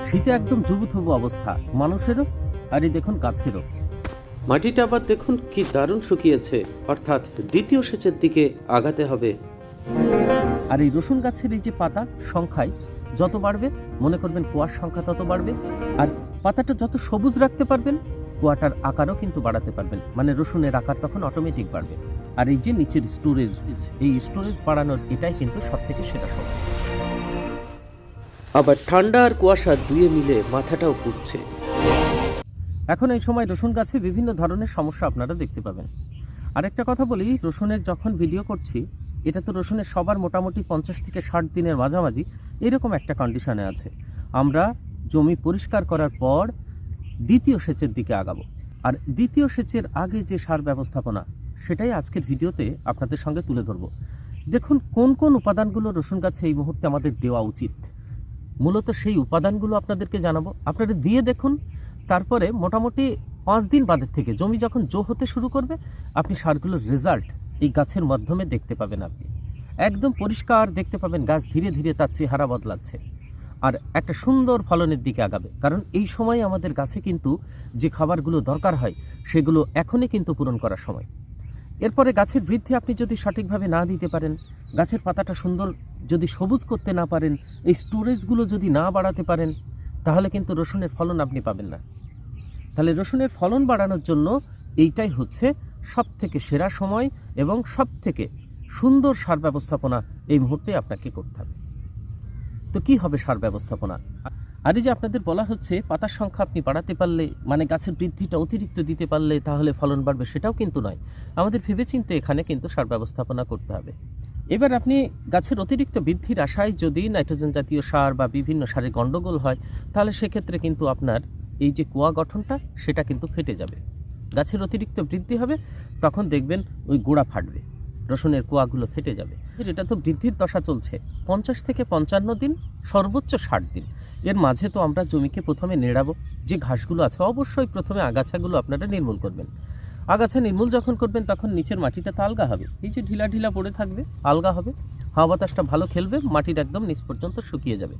শীতে একদম জুবুথুবু অবস্থা মানুষেরও, আর এই দেখুন গাছেরও। মাটিটা আবার দেখুন কি দারুণ শুকিয়েছে, অর্থাৎ দ্বিতীয় সেচের দিকে আগাতে হবে। আর এই রসুন গাছের এই যে পাতা সংখ্যায় যত বাড়বে, মনে করবেন কুয়ার সংখ্যা তত বাড়বে। আর পাতাটা যত সবুজ রাখতে পারবেন, কুয়াটার আকারও কিন্তু বাড়াতে পারবেন, মানে রসুনের আকার তখন অটোমেটিক বাড়বে। আর এই যে নিচের স্টোরেজ, এই স্টোরেজ বাড়ানোর এটাই কিন্তু সব থেকে সেরা সময়। আবার ঠান্ডা আর কুয়াশা দুয়ে মিলে মাথাটাও পুড়ছে। এখন এই সময় রসুন গাছে বিভিন্ন ধরনের সমস্যা আপনারা দেখতে পাবেন। আরেকটা কথা বলি, রসুনের যখন ভিডিও করছি, এটা তো রসুনের সবার মোটামুটি 50 থেকে 60 দিনের মাঝামাঝি এরকম একটা কন্ডিশনে আছে। আমরা জমি পরিষ্কার করার পর দ্বিতীয় সেচের দিকে আগাবো। আর দ্বিতীয় সেচের আগে যে সার ব্যবস্থাপনা, সেটাই আজকের ভিডিওতে আপনাদের সঙ্গে তুলে ধরবো। দেখুন কোন কোন উপাদানগুলো রসুন গাছে এই মুহূর্তে আমাদের দেওয়া উচিত, মূলত সেই উপাদানগুলো আপনাদেরকে জানাবো। আপনারা দিয়ে দেখুন, তারপরে মোটামুটি 5 দিন বাদের থেকে জমি যখন জো হতে শুরু করবে, আপনি সারগুলোর রেজাল্ট এই গাছের মাধ্যমে দেখতে পাবেন। আপনি একদম পরিষ্কার দেখতে পাবেন গাছ ধীরে ধীরে তার চেহারা বদলাচ্ছে আর একটা সুন্দর ফলনের দিকে আগাবে। কারণ এই সময় আমাদের গাছে কিন্তু যে খাবারগুলো দরকার হয়, সেগুলো এখনই কিন্তু পূরণ করার সময়। এরপরে গাছের বৃদ্ধি আপনি যদি সঠিকভাবে না দিতে পারেন, গাছের পাতাটা সুন্দর যদি সবুজ করতে না পারেন, এই স্টোরেজগুলো যদি না বাড়াতে পারেন, তাহলে কিন্তু রসুনের ফলন আপনি পাবেন না। তাহলে রসুনের ফলন বাড়ানোর জন্য এইটাই হচ্ছে সব থেকে সেরা সময় এবং সব থেকে সুন্দর সার ব্যবস্থাপনা এই মুহূর্তে আপনাকে করতে হবে। তো কি হবে সার ব্যবস্থাপনা? আর এই যে আপনাদের বলা হচ্ছে পাতার সংখ্যা আপনি বাড়াতে পারলে, মানে গাছের বৃদ্ধিটা অতিরিক্ত দিতে পারলে তাহলে ফলন বাড়বে, সেটাও কিন্তু নয়। আমাদের ভেবেচিন্তে এখানে কিন্তু সার ব্যবস্থাপনা করতে হবে। এবার আপনি গাছের অতিরিক্ত বৃদ্ধির আশায় যদি নাইট্রোজেন জাতীয় সার বা বিভিন্ন সারে গণ্ডগোল হয়, তাহলে সেক্ষেত্রে কিন্তু আপনার এই যে কুয়া গঠনটা, সেটা কিন্তু ফেটে যাবে। গাছের অতিরিক্ত বৃদ্ধি হবে, তখন দেখবেন ওই গোড়া ফাটবে, রসুনের কুয়াগুলো ফেটে যাবে। এটা তো বৃদ্ধির দশা চলছে 50 থেকে 55 দিন, সর্বোচ্চ 60 দিন। এর মাঝে তো আমরা জমিকে প্রথমে নেড়াবো, যে ঘাসগুলো আছে অবশ্যই প্রথমে আগাছাগুলো আপনারা নির্মূল করবেন। আগাছা নির্মূল যখন করবেন, তখন নিচের মাটিটা তো আলগা হবে, এই যে ঢিলা ঢিলা পড়ে থাকবে আলগা হবে, হাওয়া বাতাসটা ভালো খেলবে, মাটির একদম নিচ পর্যন্ত শুকিয়ে যাবে।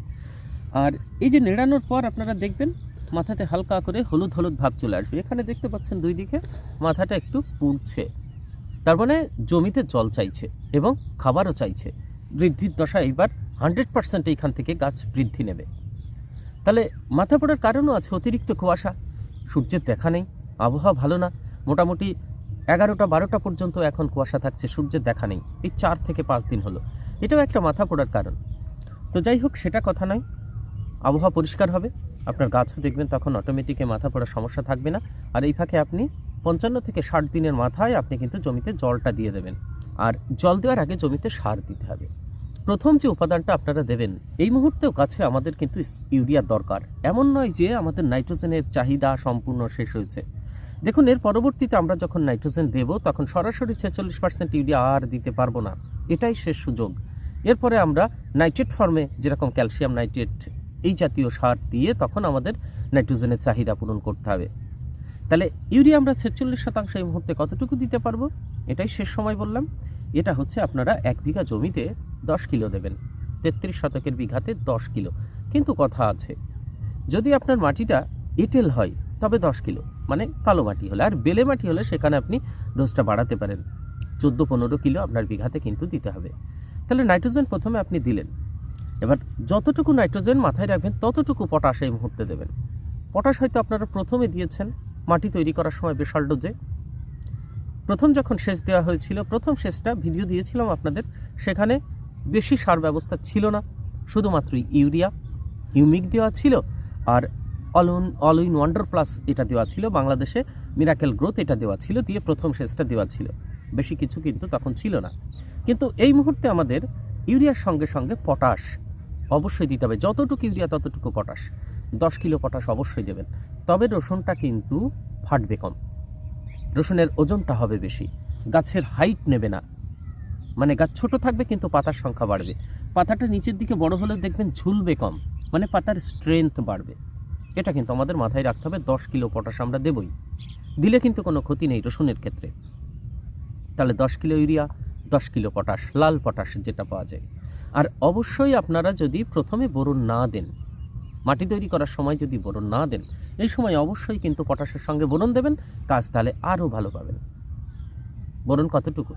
আর এই যে নেড়ানোর পর আপনারা দেখবেন মাথাতে হালকা করে হলুদ হলুদ ভাব চলে আসবে। এখানে দেখতে পাচ্ছেন দুই দিকে মাথাটা একটু পুড়ছে, তার মানে জমিতে জল চাইছে এবং খাবারও চাইছে। বৃদ্ধির দশা এইবার 100% এইখান থেকে গাছ বৃদ্ধি নেবে। তাহলে মাথা পড়ার কারণও আছে, অতিরিক্ত কুয়াশা, সূর্যের দেখা নেই, আবহাওয়া ভালো না। মোটামুটি 11টা 12টা পর্যন্ত এখন কুয়াশা থাকছে, সূর্যের দেখা নেই, এই 4 থেকে 5 দিন হলো। এটাও একটা মাথা পড়ার কারণ। তো যাই হোক, সেটা কথা নয়, আবহাওয়া পরিষ্কার হবে, আপনার গাছও দেখবেন তখন অটোমেটিকে মাথা পড়ার সমস্যা থাকবে না। আর এই ফাঁকে আপনি 55 থেকে 60 দিনের মাথায় আপনি কিন্তু জমিতে জলটা দিয়ে দেবেন। আর জল দেওয়ার আগে জমিতে সার দিতে হবে। প্রথম যে উপাদানটা আপনারা দেবেন, এই মুহূর্তেও গাছে আমাদের কিন্তু ইউরিয়ার দরকার। এমন নয় যে আমাদের নাইট্রোজেনের চাহিদা সম্পূর্ণ শেষ হয়েছে। দেখুন, এর পরবর্তীতে আমরা যখন নাইট্রোজেন দেব, তখন সরাসরি 46% ইউরিয়া আর দিতে পারবো না, এটাই শেষ সুযোগ। এরপরে আমরা নাইট্রেট ফর্মে, যেরকম ক্যালসিয়াম নাইট্রেট এই জাতীয় সার দিয়ে তখন আমাদের নাইট্রোজেনের চাহিদা পূরণ করতে হবে। তাহলে ইউরিয়া আমরা 46% এই মুহূর্তে কতটুকু দিতে পারবো, এটাই শেষ সময় বললাম। এটা হচ্ছে আপনারা 1 বিঘা জমিতে 10 কিলো দেবেন, 33 শতকের বিঘাতে 10 কিলো। কিন্তু কথা আছে, যদি আপনার মাটিটা এঁটেল হয় তবে 10 কিলো, মানে কালো মাটি হলে। আর বেলে মাটি হলে সেখানে আপনি ডোজটা বাড়াতে পারেন, 14-15 কিলো আপনার বিঘাতে কিন্তু দিতে হবে। তাহলে নাইট্রোজেন প্রথমে আপনি দিলেন, এবার যতটুকু নাইট্রোজেন মাথায় রাখবেন ততটুকু পটাশ এই মুহূর্তে দেবেন। পটাশ হয়তো আপনারা প্রথমে দিয়েছেন মাটি তৈরি করার সময় বিশাল ডোজে। প্রথম যখন সেচ দেওয়া হয়েছিল, প্রথম সেচটা ভিডিও দিয়েছিলাম আপনাদের, সেখানে বেশি সার ব্যবস্থা ছিল না, শুধুমাত্র ইউরিয়া, হিউমিক দেওয়া ছিল আর অল ইন ওয়ান্ডার প্লাস এটা দেওয়া ছিল, বাংলাদেশে মিরাকেল গ্রোথ এটা দেওয়া ছিল, দিয়ে প্রথম সেচটা দেওয়া ছিল। বেশি কিছু কিন্তু তখন ছিল না। কিন্তু এই মুহূর্তে আমাদের ইউরিয়ার সঙ্গে সঙ্গে পটাশ অবশ্যই দিতে হবে, যতটুকু ইউরিয়া ততটুকু পটাশ, 10 কিলো পটাশ অবশ্যই দেবেন। তবে রসুনটা কিন্তু ফাটবে কম, রসুনের ওজনটা হবে বেশি, গাছের হাইট নেবে না, মানে গাছ ছোট থাকবে কিন্তু পাতার সংখ্যা বাড়বে। পাতাটা নিচের দিকে বড় হলে দেখবেন ঝুলবে কম, মানে পাতার স্ট্রেংথ বাড়বে। এটা কিন্তু আমাদের মাথায় রাখতে হবে। 10 কিলো পটাশ আমরা দেবই, দিলে কিন্তু কোনো ক্ষতি নেই রসুনের ক্ষেত্রে। তাহলে 10 কিলো ইউরিয়া, 10 কিলো পটাশ, লাল পটাশ যেটা পাওয়া যায়। আর অবশ্যই আপনারা যদি প্রথমে বোরন না দেন, মাটি তৈরি করার সময় যদি বোরন না দেন, এই সময় অবশ্যই কিন্তু পটাশের সঙ্গে বোরন দেবেন, কাজ তাহলে আরও ভালো পাবেন। বোরন কতটুকু?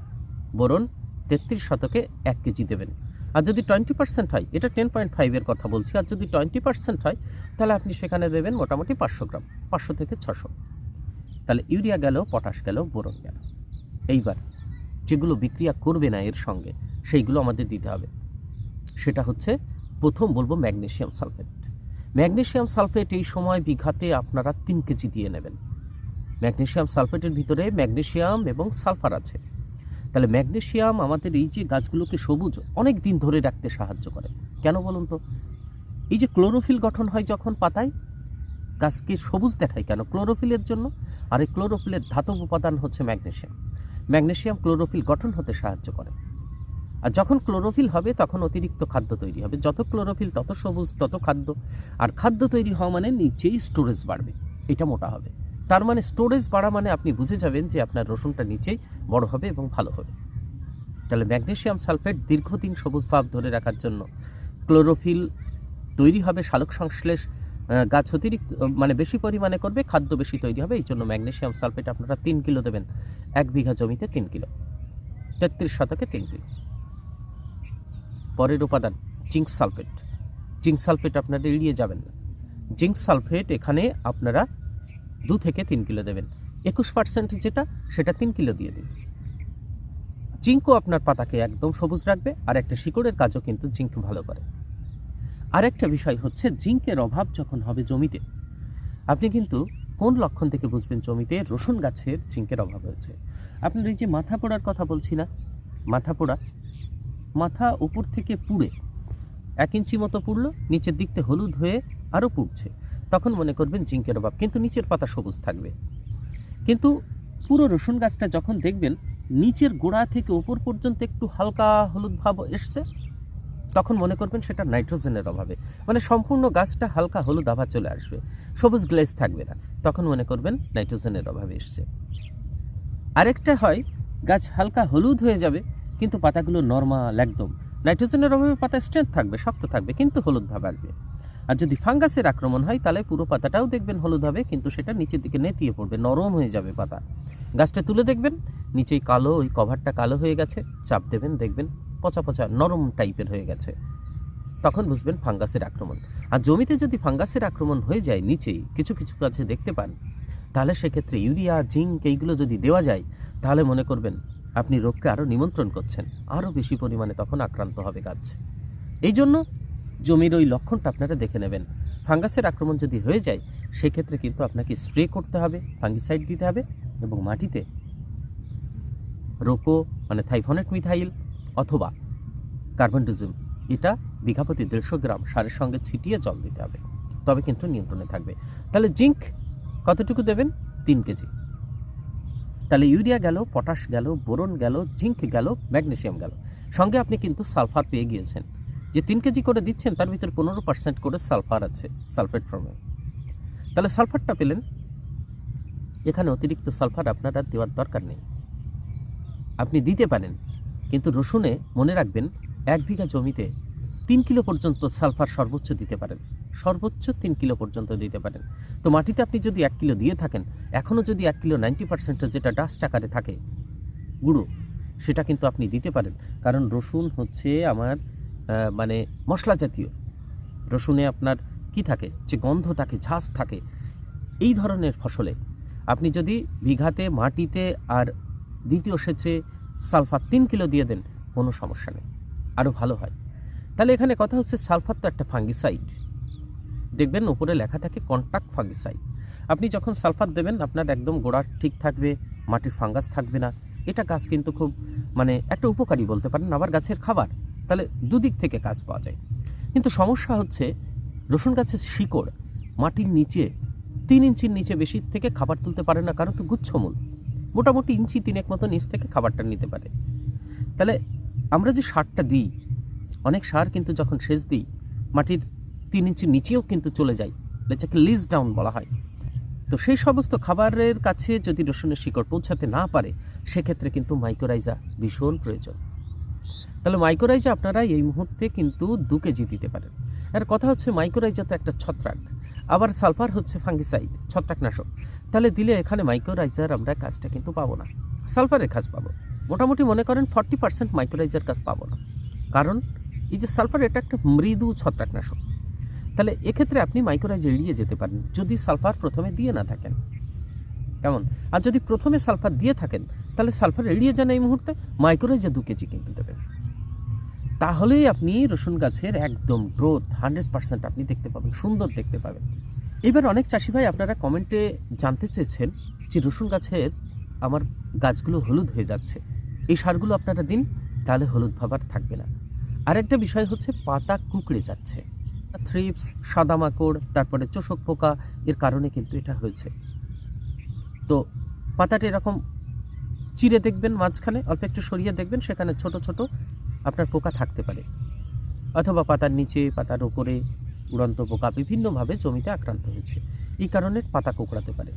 বোরন 33 শতকে 1 কেজি দেবেন। আর যদি 20% হয়, এটা 10.5-এর কথা বলছি, আর যদি 20% হয় তাহলে আপনি সেখানে দেবেন মোটামুটি 500 গ্রাম, 500 থেকে 600। তাহলে ইউরিয়া গেল, পটাশ গেল, বোরন গেল। এইবার যেগুলো বিক্রিয়া করবে না এর সঙ্গে, সেইগুলো আমাদের দিতে হবে। সেটা হচ্ছে, প্রথম বলবো ম্যাগনেসিয়াম সালফেট। ম্যাগনেসিয়াম সালফেট এই সময় বিঘাতে আপনারা 3 কেজি দিয়ে নেবেন। ম্যাগনেসিয়াম সালফেটের ভিতরে ম্যাগনেসিয়াম এবং সালফার আছে। তাহলে ম্যাগনেসিয়াম আমাদের এই যে গাছগুলোকে সবুজ অনেক দিন ধরে রাখতে সাহায্য করে। কেন বলুন তো? এই যে ক্লোরোফিল গঠন হয় যখন পাতায়, গাছকে সবুজ দেখায় কেন? ক্লোরোফিলের জন্য। আর এই ক্লোরোফিলের ধাতব উপাদান হচ্ছে ম্যাগনেসিয়াম। ম্যাগনেসিয়াম ক্লোরোফিল গঠন হতে সাহায্য করে। আর যখন ক্লোরোফিল হবে তখন অতিরিক্ত খাদ্য তৈরি হবে। যত ক্লোরোফিল তত সবুজ, তত খাদ্য। আর খাদ্য তৈরি হওয়া মানে নিচেই স্টোরেজ বাড়বে, এটা মোটা হবে। তার মানে স্টোরেজ বাড়া মানে আপনি বুঝে যাবেন যে আপনার রসুনটা নিচেই বড় হবে এবং ভালো হবে। তাহলে ম্যাগনেসিয়াম সালফেট দীর্ঘদিন সবুজ ভাব ধরে রাখার জন্য, ক্লোরোফিল তৈরি হবে, সালোক সংশ্লেষ গাছ অতিরিক্ত মানে বেশি পরিমাণে করবে, খাদ্য বেশি তৈরি হবে। এই জন্য ম্যাগনেসিয়াম সালফেট আপনারা 3 কিলো দেবেন 1 বিঘা জমিতে। 3 কিলো, 33 শতকে 3 কিলো। পরের উপাদান জিঙ্ক সালফেট। জিঙ্ক সালফেট আপনারা এড়িয়ে যাবেন না। জিঙ্ক সালফেট এখানে আপনারা 2 থেকে 3 কিলো দেবেন। 21% যেটা, সেটা 3 কিলো দিয়ে দিন। জিঙ্কও আপনার পাতাকে একদম সবুজ রাখবে, আর একটা শিকড়ের কাজও কিন্তু জিঙ্ক ভালো করে। আরেকটা বিষয় হচ্ছে, জিঙ্কের অভাব যখন হবে জমিতে, আপনি কিন্তু কোন লক্ষণ থেকে বুঝবেন জমিতে রসুন গাছের জিঙ্কের অভাব হয়েছে? আপনার এই যে মাথা পোড়ার কথা বলছি না, মাথা পোড়া, মাথা উপর থেকে পুড়ে 1 ইঞ্চি মতো পুড়লো, নিচের দিকতে হলুদ হয়ে আরও পুড়ছে, তখন মনে করবেন জিঙ্কের অভাব। কিন্তু নিচের পাতা সবুজ থাকবে। কিন্তু পুরো রসুন গাছটা যখন দেখবেন নিচের গোড়া থেকে উপর পর্যন্ত একটু হালকা হলুদ ভাব এসছে, তখন মনে করবেন সেটা নাইট্রোজেনের অভাবে। মানে সম্পূর্ণ গাছটা হালকা হলুদ আভা চলে আসবে, সবুজ গ্লেজ থাকবে না, তখন মনে করবেন নাইট্রোজেনের অভাবে এসছে। আরেকটা হয়, গাছ হালকা হলুদ হয়ে যাবে কিন্তু পাতাগুলো নরমাল একদম, নাইট্রোজেনের অভাবে পাতা স্ট্রেংথ থাকবে, শক্ত থাকবে, কিন্তু হলুদ ভাব আসবে। আর যদি ফাঙ্গাসের আক্রমণ হয় তাহলে পুরো পাতাটাও দেখবেন হলুদ হবে, কিন্তু সেটা নিচের দিকে নেতিয়ে পড়বে, নরম হয়ে যাবে পাতা। গাছটা তুলে দেখবেন নিচেই কালো, ওই কভারটা কালো হয়ে গেছে, চাপ দেবেন দেখবেন পচা পচা নরম টাইপের হয়ে গেছে, তখন বুঝবেন ফাঙ্গাসের আক্রমণ। আর জমিতে যদি ফাঙ্গাসের আক্রমণ হয়ে যায় নিচেই, কিছু কিছু গাছে দেখতে পান, তাহলে সেক্ষেত্রে ইউরিয়া, জিঙ্ক এইগুলো যদি দেওয়া যায়, তাহলে মনে করবেন আপনি রোগকে আরও নিমন্ত্রণ করছেন, আরও বেশি পরিমাণে তখন আক্রান্ত হবে গাছ। এই জন্য জমির ওই লক্ষণটা আপনারা দেখে নেবেন। ফাঙ্গাসের আক্রমণ যদি হয়ে যায়, সেক্ষেত্রে কিন্তু আপনাকে স্প্রে করতে হবে, ফাঙ্গিসাইড দিতে হবে, এবং মাটিতে রোকো মানে থাইফনেট মিথাইল অথবা কার্বনডিজম, এটা বিঘা প্রতি 150 গ্রাম সারের সঙ্গে ছিটিয়ে জল দিতে হবে, তবে কিন্তু নিয়ন্ত্রণে থাকবে। তাহলে জিঙ্ক কতটুকু দেবেন? 3 কেজি। তাহলে ইউরিয়া গেল, পটাশ গেল, বোরন গেল, জিঙ্ক গেল, ম্যাগনেসিয়াম গেল, সঙ্গে আপনি কিন্তু সালফার পেয়ে গিয়েছেন। যে 3 কেজি করে দিচ্ছেন তার ভিতরে 15% করে সালফার আছে, সালফেট ফর্মে। তাহলে সালফারটা পেলেন। এখানে অতিরিক্ত সালফার আপনার আর দেওয়ার দরকার নেই, আপনি দিতে পারেন, কিন্তু রসুনে মনে রাখবেন 1 বিঘা জমিতে 3 কিলো পর্যন্ত সালফার সর্বোচ্চ দিতে পারেন, সর্বোচ্চ 3 কিলো পর্যন্ত দিতে পারেন। তো মাটিতে আপনি যদি 1 কিলো দিয়ে থাকেন, এখনও যদি 1 কিলো 90% যেটা ডাস্ট আকারে থাকে গুঁড়ো, সেটা কিন্তু আপনি দিতে পারেন। কারণ রসুন হচ্ছে আমার মানে মশলা জাতীয়। রসুনে আপনার কি থাকে, যে গন্ধ থাকে, ঝাঁজ থাকে, এই ধরনের ফসলে আপনি যদি বিঘাতে মাটিতে আর দ্বিতীয় সেচে সালফার 3 কিলো দিয়ে দেন, কোনো সমস্যা নেই, আরও ভালো হয়। তাহলে এখানে কথা হচ্ছে, সালফার তো একটা ফাঙ্গিসাইড, দেখবেন উপরে লেখা থাকে কন্ট্যাক্ট ফাঙ্গিসাইড। আপনি যখন সালফার দেবেন আপনার একদম গোড়া ঠিক থাকবে, মাটির ফাঙ্গাস থাকবে না। এটা গাছ কিন্তু খুব মানে একটা উপকারী বলতে পারেন, আবার গাছের খাবার। তাহলে দুদিক থেকে কাজ পাওয়া যায়। কিন্তু সমস্যা হচ্ছে, রসুন গাছের শিকড় মাটির নিচে 3 ইঞ্চির নিচে বেশি থেকে খাবার তুলতে পারে না, কারণ তো গুচ্ছমূল, মোটামুটি 1 ইঞ্চি 3 মতো নিচ থেকে খাবারটা নিতে পারে। তাহলে আমরা যে সারটা দিই, অনেক সার কিন্তু যখন সেচ দিই মাটির 3 ইঞ্চির নিচেও কিন্তু চলে যায়, যেটাকে লিজ ডাউন বলা হয়। তো সেই সমস্ত খাবারের কাছে যদি রসুনের শিকড় পৌঁছাতে না পারে, সেক্ষেত্রে কিন্তু মাইক্রোরাইজা ভীষণ প্রয়োজন। তাহলে মাইক্রোরাইজা আপনারা এই মুহূর্তে কিন্তু 2 কেজি দিতে পারেন। এর কথা হচ্ছে মাইক্রোরাইজা তো একটা ছত্রাক, আবার সালফার হচ্ছে ফাঙ্গিসাইড, ছত্রাকনাশক। তাহলে দিলে এখানে মাইক্রোরাইজার আমরা কাজটা কিন্তু পাবো না, সালফারের কাজ পাবো। মোটামুটি মনে করেন 40% মাইক্রোরাইজার কাজ পাবো না, কারণ এই যে সালফার এটা একটা মৃদু ছত্রাকনাশক। তাহলে এক্ষেত্রে আপনি মাইক্রোরাইজ এড়িয়ে যেতে পারেন যদি সালফার প্রথমে দিয়ে না থাকেন, কেমন? আর যদি প্রথমে সালফার দিয়ে থাকেন তাহলে সালফার এড়িয়ে যান এই মুহূর্তে, মাইক্রোরাইজা 2 কেজি কিন্তু দেবেন। তাহলেই আপনি রসুন গাছের একদম গ্রোথ 100% আপনি দেখতে পাবেন, সুন্দর দেখতে পাবেন। এবার অনেক চাষি ভাই আপনারা কমেন্টে জানতে চেয়েছেন যে রসুন গাছের আমার গাছগুলো হলুদ হয়ে যাচ্ছে, এই সারগুলো আপনারা দিন, তাহলে হলুদ ভাবার থাকবে না। আরেকটা বিষয় হচ্ছে পাতা কুঁকড়ে যাচ্ছে, থ্রিপস, সাদা মাকড়, তারপরে চোষক পোকা, এর কারণে কিন্তু এটা হয়েছে। তো পাতাটা এরকম চিরে দেখবেন, মাঝখানে অল্প একটু সরিয়ে দেখবেন, সেখানে ছোট ছোট আপনার পোকা থাকতে পারে, অথবা পাতার নিচে, পাতার ওপরে উড়ন্ত পোকা বিভিন্নভাবে জমিতে আক্রান্ত হয়েছে, এই কারণে পাতা কোঁকড়াতে পারে।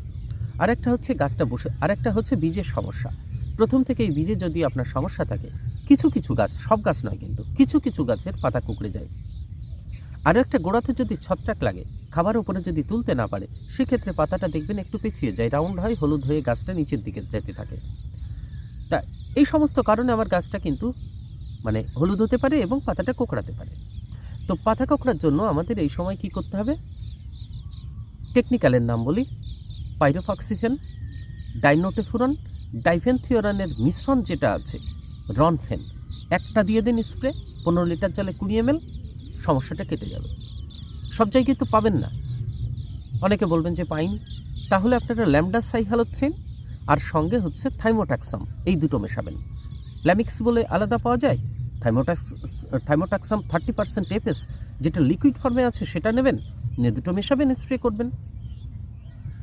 আরেকটা হচ্ছে গাছটা বসে, আরেকটা হচ্ছে বীজের সমস্যা। প্রথম থেকে এই বীজে যদি আপনার সমস্যা থাকে, কিছু কিছু গাছ, সব গাছ নয় কিন্তু, কিছু কিছু গাছের পাতা কুঁকড়ে যায়। আরও একটা গোড়াতে যদি ছত্রাক লাগে, খাবার উপরে যদি তুলতে না পারে, সেক্ষেত্রে পাতাটা দেখবেন একটু পেঁচিয়ে যায়, রাউন্ড হয়, হলুদ হয়ে গাছটা নিচের দিকে যেতে থাকে। তা এই সমস্ত কারণে আমার গাছটা কিন্তু মানে হলুদ হতে পারে এবং পাতাটা কোঁকড়াতে পারে। তো পাতা কোঁকড়ার জন্য আমাদের এই সময় কি করতে হবে? টেকনিক্যালের নাম বলি, পাইরোফক্সিফেন, ডাইনোটেফুরন, ডাইফেনথিওরানের মিশ্রণ যেটা আছে, রনফেন, একটা দিয়ে দিন স্প্রে, 15 লিটার জলে 20 ml, সমস্যাটা কেটে যাবে। সব জায়গায় তো পাবেন না, অনেকে বলবেন যে পাইনি, তাহলে আপনারা ল্যামডা সাইহালোথ্রিন আর সঙ্গে হচ্ছে থাইমোটাক্সাম, এই দুটো মেশাবেন। ল্যামিক্স বলে আলাদা পাওয়া যায়, থাইমোটাক্সাম 30% এফএস যেটা লিকুইড ফর্মে আছে সেটা নেবেন, নিয়ে দুটো মেশাবেন, স্প্রে করবেন।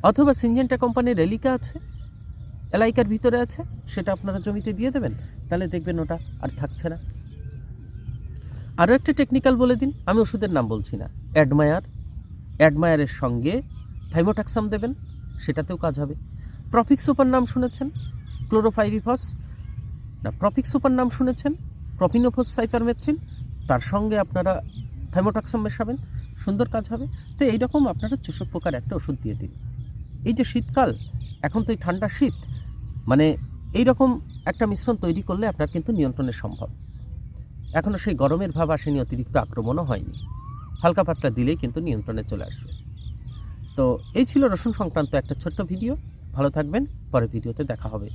অথবা সিনজেন্টা কোম্পানির এলিকা আছে, এলাইকার ভিতরে আছে, সেটা আপনারা জমিতে দিয়ে দেবেন, তাহলে দেখবেন ওটা আর থাকছে না। আরও একটা টেকনিক্যাল বলে দিন, আমি ওষুধের নাম বলছি না, অ্যাডমায়ারের সঙ্গে থাইমোটাক্সাম দেবেন, সেটাতেও কাজ হবে। প্রফিক সুপার নাম শুনেছেন? ক্লোরোফাইরিফস না, প্রফিক সুপার নাম শুনেছেন? প্রপিনোফস সাইপারমেথ্রিন, তার সঙ্গে আপনারা থাইমোটাক্সাম মেশাবেন, সুন্দর কাজ হবে। তো এইরকম আপনারা চোষক পোকার একটা ওষুধ দিয়ে দিন। এই যে শীতকাল, এখন তো এই ঠান্ডা শীত, মানে এইরকম একটা মিশ্রণ তৈরি করলে আপনার কিন্তু নিয়ন্ত্রণে সম্ভব। এখনও সেই গরমের ভাব আসেনি, অতিরিক্ত আক্রমণও হয়নি, হালকা পাতলা দিলেই কিন্তু নিয়ন্ত্রণে চলে আসবে। তো এই ছিল রসুন সংক্রান্ত একটা ছোট্ট ভিডিও। ভালো থাকবেন, পরের ভিডিওতে দেখা হবে।